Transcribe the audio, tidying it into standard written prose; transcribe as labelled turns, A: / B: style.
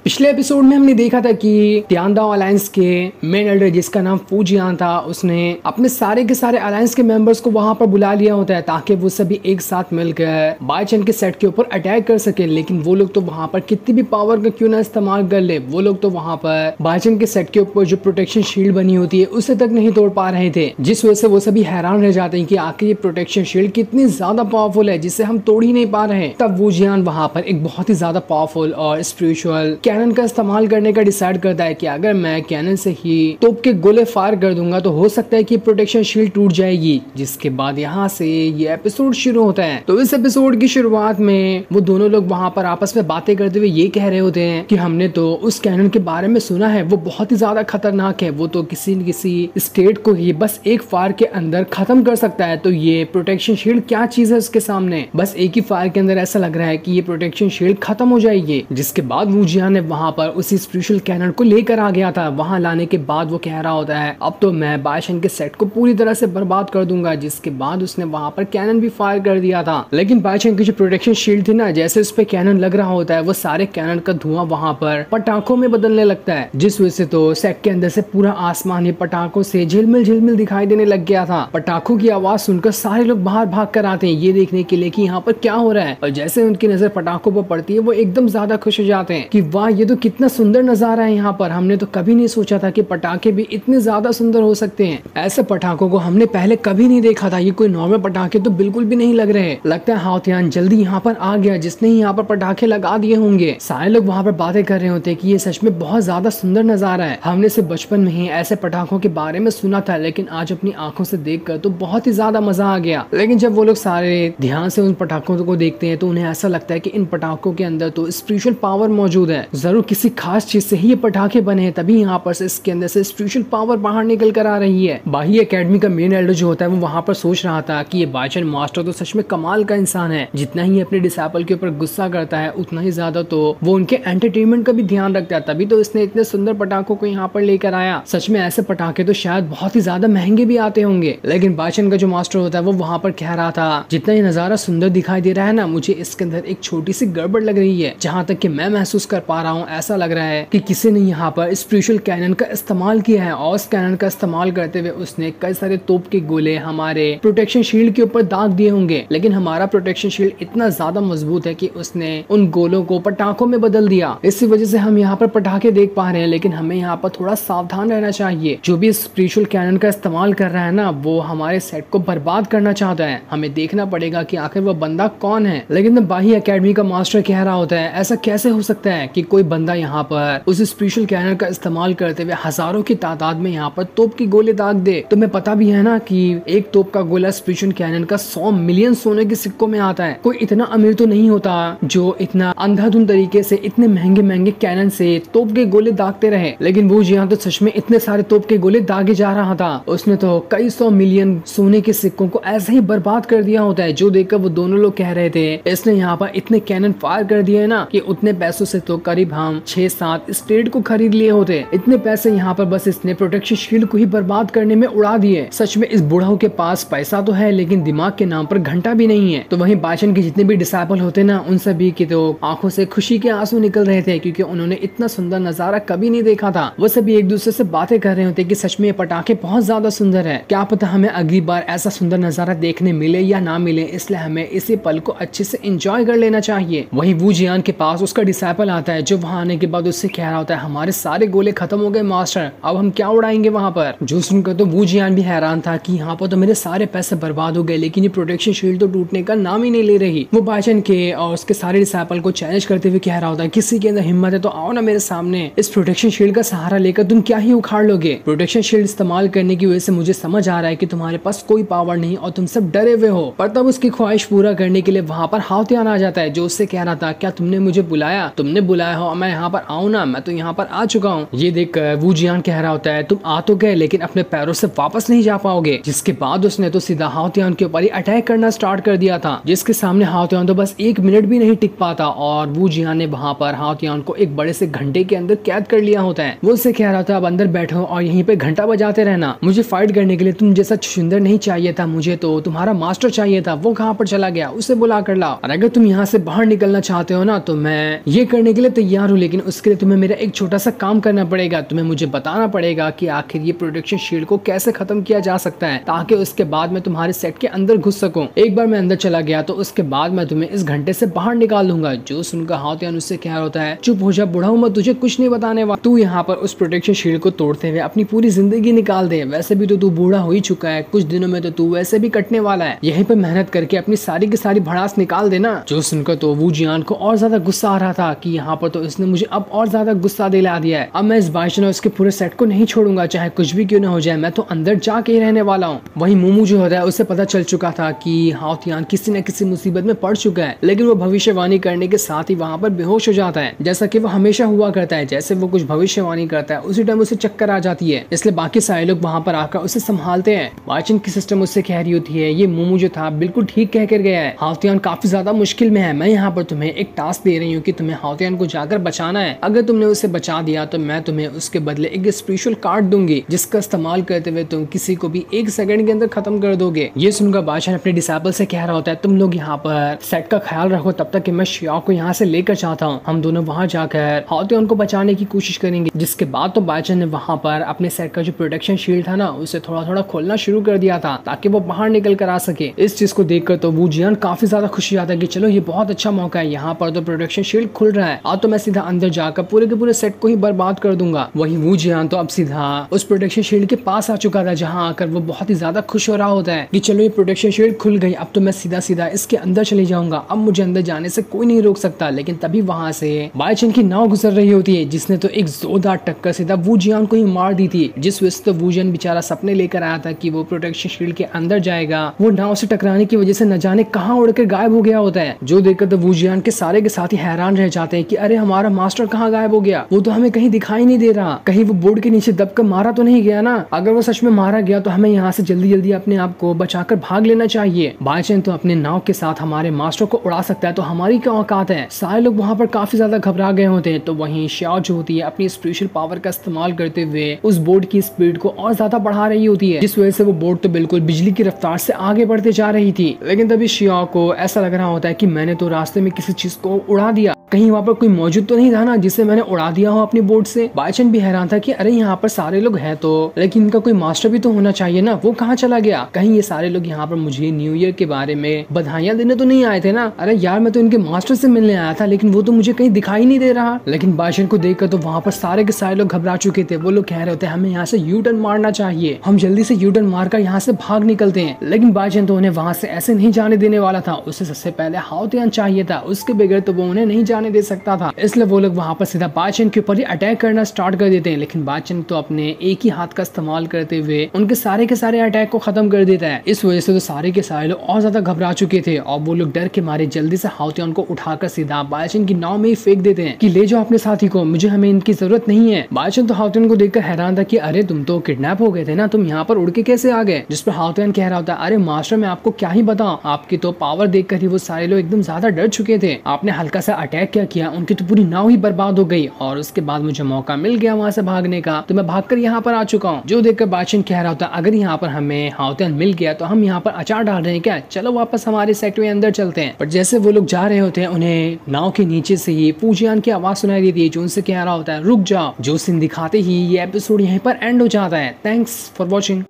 A: पिछले एपिसोड में हमने देखा था कि तियांदाओ अलायंस के मेन एल्डर जिसका नाम फूजियान था, उसने अपने सारे के सारे अलायंस के मेंबर्स को वहां पर बुला लिया होता है ताकि वो सभी एक साथ मिलकर बाईचेन के सेट के ऊपर अटैक कर सके। लेकिन वो लोग तो वहां पर कितनी भी पावर का क्यों ना इस्तेमाल कर ले, वो लोग तो वहां पर बाईचेन के सेट के ऊपर जो प्रोटेक्शन शील्ड बनी होती है उसे तक नहीं तोड़ पा रहे थे, जिस वजह से वो सभी हैरान रह जाते हैं कि आखिर ये प्रोटेक्शन शील्ड कितनी ज्यादा पावरफुल है जिसे हम तोड़ ही नहीं पा रहे। तब वूजियान वहां पर एक बहुत ही ज्यादा पावरफुल और स्पिरिचुअल कैनन का इस्तेमाल करने का डिसाइड करता है कि अगर मैं कैनन से ही तोप के गोले फायर कर दूंगा तो हो सकता है कि प्रोटेक्शन शील्ड टूट जाएगी। जिसके बाद यहाँ से ये एपिसोड शुरू होता है। तो इस एपिसोड की शुरुआत में वो दोनों लोग वहाँ पर आपस में बातें करते हुए ये कह रहे होते हैं कि हमने तो उस कैनन के बारे में सुना है, वो बहुत ही ज्यादा खतरनाक है, वो तो किसी न किसी स्टेट को ही बस एक फायर के अंदर खत्म कर सकता है। तो ये प्रोटेक्शन शील्ड क्या चीज है उसके सामने, बस एक ही फायर के अंदर ऐसा लग रहा है कि ये प्रोटेक्शन शील्ड खत्म हो जाएगी। जिसके बाद वूजियान ने वहाँ पर उसी स्पिरिचुअल कैनन को लेकर आ गया था। वहां लाने के बाद वो कह रहा होता है अब तो मैं बाईचेन के सेट को पूरी तरह से बर्बाद कर दूंगा। जिसके बाद उसने वहां पर कैनन भी फायर कर दिया था। लेकिन बाईचेन की जो प्रोटेक्शन शील्ड थी ना, जैसे उस पे कैनन लग रहा होता है वो सारे कैनन का धुआं वहां पर पटाखों में बदलने लगता है, जिस वजह से तो सेट के अंदर से पूरा आसमान ही पटाखों से झिलमिल झिलमिल दिखाई देने लग गया था। पटाखों की आवाज सुनकर सारे लोग बाहर भाग कर आते हैं ये देखने के लिए कि यहाँ पर क्या हो रहा है। और जैसे उनकी नजर पटाखों पर पड़ती है वो एकदम ज्यादा खुश हो जाते हैं कि वाह ये तो कितना सुंदर नजारा है यहाँ पर, हमने तो कभी नहीं सोचा था कि पटाखे भी इतने ज्यादा सुंदर हो सकते हैं। ऐसे पटाखों को हमने पहले कभी नहीं देखा था, ये कोई नॉर्मल पटाखे तो बिल्कुल भी नहीं लग रहे। लगता है हाउतियान जल्दी यहाँ पर आ गया जिसने यहाँ पर पटाखे लगा दिए होंगे। सारे लोग वहाँ पर बातें कर रहे होते हैं कि ये सच में बहुत ज्यादा सुंदर नजारा है, हमने सिर्फ बचपन में ही ऐसे पटाखों के बारे में सुना था लेकिन आज अपनी आंखों से देखकर तो बहुत ही ज्यादा मजा आ गया। लेकिन जब वो लोग सारे ध्यान से उन पटाखों को देखते हैं तो उन्हें ऐसा लगता है कि इन पटाखों के अंदर तो स्पिरिचुअल पावर मौजूद है, जरूर किसी खास चीज से ही ये पटाखे बने हैं, तभी यहाँ पर से इसके अंदर से स्पिरिचुअल पावर बाहर निकल कर आ रही है। बाही एकेडमी का मेन एल्डर जो होता है वो वहाँ पर सोच रहा था कि ये बाईचेन मास्टर तो सच में कमाल का इंसान है, जितना ही अपने डिसाइपल के ऊपर गुस्सा करता है उतना ही ज्यादा तो वो उनके एंटरटेनमेंट का भी ध्यान रखता है, तभी तो इसने इतने सुंदर पटाखों को यहाँ पर लेकर आया। सच में ऐसे पटाखे तो शायद बहुत ही ज्यादा महंगे भी आते होंगे। लेकिन बाईचेन का जो मास्टर होता है वो वहाँ पर कह रहा था जितना ये नजारा सुंदर दिखाई दे रहा है ना, मुझे इसके अंदर एक छोटी सी गड़बड़ लग रही है। जहाँ तक कि मैं महसूस कर पा रहा हूँ ऐसा लग रहा है कि किसी ने यहाँ पर स्पिरिचुअल कैनन का इस्तेमाल किया है और उस कैनन का इस्तेमाल करते हुए उसने कई सारे तोप के गोले हमारे प्रोटेक्शन शील्ड के ऊपर दाग दिए होंगे। लेकिन हमारा प्रोटेक्शन शील्ड इतना ज्यादा मजबूत है कि उसने उन गोलों को पटाखों में बदल दिया। इसी वजह से हम यहाँ पर पटाखे देख पा रहे हैं, लेकिन हमें यहाँ पर थोड़ा सावधान रहना चाहिए। जो भी स्पिरिचुअल कैनन का इस्तेमाल कर रहा है ना, वो हमारे सेट को बर्बाद करना चाहता है। हमें देखना पड़ेगा कि आखिर वो बंदा कौन है। लेकिन बाही एकेडमी का मास्टर कह रहा होता है ऐसा कैसे हो सकता है कि कोई बंदा यहाँ पर उस स्पिरिचुअल कैनन का इस्तेमाल करते हुए हजारों की तादाद में यहाँ पर तोप की गोले दाग दे। तुम्हें पता भी है ना कि एक तोप का गोला स्पिरिचुअल कैनन का 100 मिलियन सोने के सिक्कों में आता है। कोई इतना अमीर तो नहीं होता जो इतना अंधाधुंध तरीके से इतने महंगे महंगे कैनन से तोप के गोले दागते रहे। लेकिन वो यहाँ तो सच में इतने सारे तोप के गोले दागे जा रहा था, उसने तो कई 100 मिलियन सोने के सिक्कों को ऐसे ही बर्बाद कर दिया होता है। जो देखकर वो दोनों लोग कह रहे थे इसने यहाँ पर इतने कैनन फायर कर दिए ना कि उतने पैसों से तो करीब हम 6-7 स्टेट को खरीद लिए होते। इतने पैसे यहाँ पर बस इसने प्रोटेक्शन शील्ड को ही बर्बाद करने में उड़ा दिए। सच में इस बुढ़ाऊ के पास पैसा तो है लेकिन दिमाग के नाम पर घंटा भी नहीं है। तो वहीं बाईचेन के जितने भी डिसाइपल होते ना, उन सभी की तो आंखों से खुशी के आंसू निकल रहे थे क्योंकि उन्होंने इतना सुंदर नजारा कभी नहीं देखा था। वो सभी एक दूसरे से बातें कर रहे होते कि सच में ये पटाखे बहुत ज्यादा सुंदर है, क्या पता हमें अगली बार ऐसा सुंदर नजारा देखने मिले या ना मिले, इसलिए हमें इसी पल को अच्छे से एंजॉय कर लेना चाहिए। वहीं वूजियान के पास उसका डिसाइपल आता है जो वहां आने के बाद उससे कह रहा होता है हमारे सारे गोले खत्म हो गए मास्टर, अब हम क्या उड़ाएंगे वहां पर। जो सुनकर तो वूजियान भी हैरान था कि यहाँ पर तो मेरे सारे पैसे बर्बाद हो गए लेकिन ये प्रोटेक्शन शील्ड तो टूटने का नाम ही नहीं ले रही। वो बाईचेन के और उसके सारे डिसाइपल को चैलेंज करते हुए कह रहा होता है किसी के अंदर हिम्मत है तो आओ ना मेरे सामने, इस प्रोटेक्शन शील्ड का सहारा लेकर तुम क्या ही उखाड़ लोगे। प्रोटेक्शन शील्ड इस्तेमाल करने की वजह से मुझे समझ आ रहा है कि तुम्हारे पास कोई पावर नहीं और तुम सब डरे हुए हो। पर तब उसकी ख्वाहिश पूरा करने के लिए वहाँ पर हाउतियान आ जाता है जो उससे कह रहा था क्या तुमने मुझे बुलाया, तुमने बुलाया हो मैं यहाँ पर आऊँ ना, मैं तो यहाँ पर आ चुका हूँ। ये देख वूजियान कह रहा होता है तुम आ तो गए लेकिन अपने पैरों से वापस नहीं जा पाओगे। जिसके बाद उसने तो सीधा हाउतियान के ऊपर ही अटैक करना स्टार्ट कर दिया था, जिसके सामने हाउतियान तो बस 1 मिनट भी नहीं टिक पाता और वूजियान ने वहाँ पर हाउतियान को एक बड़े से घंटे के अंदर कैद कर लिया होता है। वो उससे कह रहा था अब अंदर बैठो और यहीं पे घंटा बजाते रहना, मुझे फाइट करने के लिए तुम जैसा सुंदर नहीं चाहिए था, मुझे तो तुम्हारा मास्टर चाहिए था, वो कहाँ पर चला गया, उसे बुला कर लाओ। और अगर तुम यहाँ से बाहर निकलना चाहते हो ना तो मैं ये करने के लिए तैयार तैयार हूँ, लेकिन उसके लिए तुम्हें मेरा एक छोटा सा काम करना पड़ेगा। तुम्हें मुझे बताना पड़ेगा कि आखिर ये प्रोटेक्शन शील्ड को कैसे खत्म किया जा सकता है, ताकि उसके बाद मैं तुम्हारे सेट के अंदर घुस सकूं। एक बार मैं अंदर चला गया तो उसके बाद मैं तुम्हें इस घंटे से बाहर निकाल दूंगा। जो सुनकर हाउतियान उससे कह होता है, चुप हो जा बुढ़ा, मैं तुझे कुछ नहीं बताने वाला। तू यहाँ पर उस प्रोटेक्शन शील्ड को तोड़ते हुए अपनी पूरी जिंदगी निकाल दे। वैसे भी तो तू बूढ़ा हो ही चुका है, कुछ दिनों में तो तू वैसे भी कटने वाला है। यहीं पर मेहनत करके अपनी सारी की सारी भड़ास निकाल देना। जो सुनकर तो वू जियान को और ज्यादा गुस्सा आ रहा था कि यहाँ पर तो इसने मुझे अब और ज्यादा गुस्सा दिला दिया है। अब मैं इस बाइशन और इसके पूरे सेट को नहीं छोड़ूंगा, चाहे कुछ भी क्यों न हो जाए। मैं तो अंदर जाके ही रहने वाला हूँ। वही मोमू जो होता है उसे पता चल चुका था कि हाउतियान किसी न किसी मुसीबत में पड़ चुका है, लेकिन वो भविष्यवाणी करने के साथ ही वहाँ पर बेहोश हो जाता है, जैसा कि वो हमेशा हुआ करता है। जैसे वो कुछ भविष्यवाणी करता है उसी टाइम उसे चक्कर आ जाती है, इसलिए बाकी सारे लोग वहाँ पर आकर उसे संभालते हैं। बाइचन की सिस्टम उससे कह रही होती है, ये मोमू जो था बिल्कुल ठीक कह कर गया है, हाउतियान काफी ज्यादा मुश्किल में है। मैं यहाँ पर तुम्हें एक टास्क दे रही हूँ कि तुम्हें हाउतियान को जाकर बचाना है। अगर तुमने उसे बचा दिया तो मैं तुम्हें उसके बदले एक स्पेशल कार्ड दूंगी, जिसका इस्तेमाल करते हुए तुम किसी को भी 1 सेकंड के अंदर खत्म कर दोगे। ये सुनकर बादशाह अपने डिसाइपल से कह रहा होता है, तुम लोग यहाँ पर सेट का ख्याल रखो तब तक कि मैं शियाओ को यहाँ से लेकर चाहता हूँ। हम दोनों वहाँ जाकर हाउतियान को बचाने की कोशिश करेंगे। जिसके बाद तो बादशाह ने वहाँ पर अपने सेट का जो प्रोटेक्शन शील्ड था ना, उसे थोड़ा थोड़ा खोलना शुरू कर दिया था ताकि वो बाहर निकल कर आ सके। इस चीज को देखकर तो वू जियान काफी ज्यादा खुशी आता है कि चलो ये बहुत अच्छा मौका है, यहाँ पर तो प्रोटेक्शन शील्ड खुल रहा है, अब तो मैं सीधा अंदर जाकर पूरे के पूरे सेट को ही बर्बाद कर दूंगा। वही वू जियान तो अब सीधा उस प्रोटेक्शन शील्ड के पास आ चुका था, जहाँ आकर वो बहुत ही ज्यादा खुश हो रहा होता है कि चलो ये प्रोटेक्शन शील्ड खुल गई, अब तो मैं सीधा सीधा इसके अंदर चले जाऊंगा, अब मुझे अंदर जाने से कोई नहीं रोक सकता। लेकिन तभी वहां से बाइचन की नाव गुजर रही होती है, जिसने तो एक जोरदार टक्कर सीधा वू जियान को ही मार दी थी। जिस वजह से तो वू जियान बेचारा सपने लेकर आया था कि वो प्रोटेक्शन शील्ड के अंदर जाएगा, वो नाव से टकराने की वजह से न जाने कहाँ उड़कर गायब हो गया होता है। जो देखकर तो वू जियान के साथी हैरान रह जाते हैं कि अरे हमारा मास्टर कहाँ गायब हो गया, वो तो हमें कहीं दिखाई नहीं दे रहा, कहीं वो बोर्ड के नीचे दबकर मारा तो नहीं गया ना। अगर वो सच में मारा गया तो हमें यहाँ से जल्दी जल्दी अपने आप को बचाकर भाग लेना चाहिए। बाइचन तो अपने नाव के साथ हमारे मास्टर को उड़ा सकता है, तो हमारी क्या औकात है। सारे लोग वहाँ पर काफी ज्यादा घबरा गए होते हैं। तो वहीं शियाओ जो होती है अपनी स्पेशल पावर का इस्तेमाल करते हुए उस बोर्ड की स्पीड को और ज्यादा बढ़ा रही होती है, जिस वजह से वो बोर्ड तो बिल्कुल बिजली की रफ्तार से आगे बढ़ते जा रही थी। लेकिन तभी शियाओ को ऐसा लग रहा होता है कि मैंने तो रास्ते में किसी चीज को उड़ा दिया, कहीं वहाँ पर कोई मौजूद तो नहीं था ना जिसे मैंने उड़ा दिया हो अपनी बोर्ड से। बाइचन भी हैरान था कि अरे यहाँ पर सारे लोग हैं तो, लेकिन इनका कोई मास्टर भी तो होना चाहिए ना, वो कहाँ चला गया। कहीं ये सारे लोग यहाँ पर मुझे न्यू ईयर के बारे में बधाइयां देने तो नहीं आए थे ना। अरे यार मैं तो इनके मास्टर से मिलने आया था, लेकिन वो तो मुझे कहीं दिखाई नहीं दे रहा। लेकिन बाइचन को देखकर तो वहाँ पर सारे के सारे लोग घबरा चुके थे। वो लोग कह रहे होते हमें यहाँ से यू टर्न मारना चाहिए, हम जल्दी से यू टर्न मारकर यहाँ से भाग निकलते हैं। लेकिन बाइचन तो उन्हें वहाँ से ऐसे नहीं जाने देने वाला था, उसे सबसे पहले हाउतियान चाहिए था, उसके बगैर तो वो उन्हें नहीं जाने दे सकता था। इसलिए वो लोग वहाँ पर सीधा बाइचन के ऊपर ही अटैक करना स्टार्ट कर देते हैं। लेकिन बाइचन तो अपने एक ही हाथ का इस्तेमाल करते हुए उनके सारे के सारे अटैक को खत्म कर देता है। इस वजह से तो सारे के सारे लोग और ज्यादा घबरा चुके थे और वो लोग डर के मारे जल्दी से हाउतियान को उठाकर सीधा बाइचन की नाव में ही फेंक देते हैं कि ले जाओ अपने साथी को, मुझे हमें इनकी जरूरत नहीं है। बाइचन तो हाउतियान को देखकर हैरान था कि अरे तुम तो किडनैप हो गए थे ना, तुम यहाँ पर उड़ के कैसे आ गए। जिस पर हाउतियान कह रहा होता है अरे मास्टर मैं आपको क्या ही बताऊं, आपकी तो पावर देखकर ही वो सारे लोग एकदम ज्यादा डर चुके थे। आपने हल्का सा अटैक क्या किया, उनकी तो पूरी नाव ही बर्बाद हो गई और उसके बाद मुझे मौका मिल गया वहां से भागने का, तो मैं भागकर यहाँ पर आ चुका हूँ। जो देखकर बाइचन कह रहा होता अगर यहाँ पर हमें हाउतियान मिल गया तो हम यहाँ पर अचार डाल रहे हैं क्या, चलो वापस हमारे सेक्टर में अंदर चलते हैं। पर जैसे वो लोग जा रहे होते हैं उन्हें नाव के नीचे से ही पूजियान की आवाज सुनाई देती है जो उनसे कह रहा होता है रुक जाओ। जो सीन दिखाते ही ये एपिसोड यहीं पर एंड हो जाता है। Thanks for watching.